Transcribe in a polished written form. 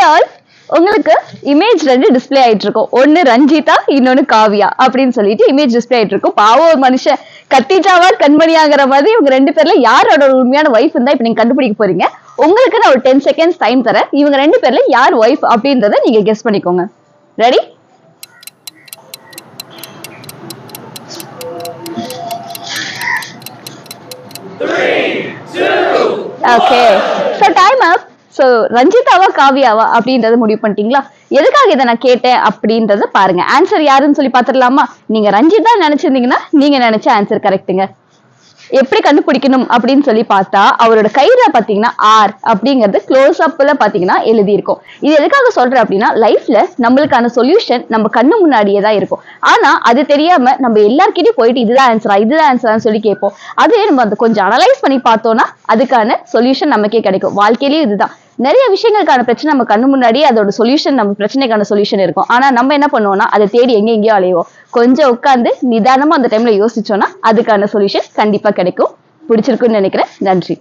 All, உங்களுக்கு image 2 display ஆயிட்டு இருக்கும். ஒன்னு ரஞ்சிதா, இன்னொன்னு காவியா அப்படின்னு சொல்லிட்டு இமேஜ் டிஸ்ப்ளே ஆயிட்டு இருக்கும். பாவம் ஒரு மனுஷன் கத்திட்டாவா கண்மணியாங்கிற மாதிரி இவங்க 2 பேர்ல யாரோட உண்மையான ஒய்ஃப் இருந்தா இப்ப நீங்க கண்டுபிடிக்க போறீங்க. உங்களுக்கு நான் ஒரு 10 செகண்ட்ஸ் டைம் தரேன். இவங்க 2 பேர்ல யார் ஒய்ஃப் அப்படின்றத நீங்க கெஸ் பண்ணிக்கோங்க. Ready? Okay, so time up. So ரஞ்சிதாவா காவியாவா அப்படின்றத முடிவு பண்ணிட்டீங்களா? எதுக்காக இதை நான் கேட்டேன் அப்படின்றத பாருங்க. ஆன்சர் யாருன்னு சொல்லி பாத்துடலாமா? நீங்க ரஞ்சிதா நினைச்சிருந்தீங்கன்னா நீங்க நினைச்ச ஆன்சர் கரெக்ட்டுங்க. எப்படி கண்டுபிடிக்கணும் அப்படின்னு சொல்லி பார்த்தா அவரோட கையில பாத்தீங்கன்னா ஆர் அப்படிங்கிறது க்ளோஸ் அப்ல பாத்தீங்கன்னா எழுதி இருக்கும். இது எதுக்காக சொல்றேன் அப்படின்னா லைஃப்ல நம்மளுக்கான சொல்யூஷன் நம்ம கண்ணு முன்னாடியே தான் இருக்கும். ஆனா அது தெரியாம நம்ம எல்லார்கிட்டயும் போயிட்டு இதுதான் ஆன்சரான்னு சொல்லி கேட்போம். அதே நம்ம அதை கொஞ்சம் அனலைஸ் பண்ணி பார்த்தோம்னா அதுக்கான சொல்யூஷன் நமக்கே கிடைக்கும். வாழ்க்கையிலேயே இதுதான் நிறைய விஷயங்களுக்கான பிரச்சனை நம்ம கண்ணு முன்னாடியே அதோட சொல்யூஷன், நம்ம பிரச்சனைக்கான சொல்யூஷன் இருக்கும். ஆனா நம்ம என்ன பண்ணுவோம்னா அதை தேடி எங்கேயோ அலைவோம். கொஞ்சம் உட்காந்து நிதானமா அந்த டைம்ல யோசிச்சோம்னா அதுக்கான சொல்யூஷன் கண்டிப்பா கிடைக்கும். பிடிச்சிருக்குன்னு நினைக்கிறேன். நன்றி.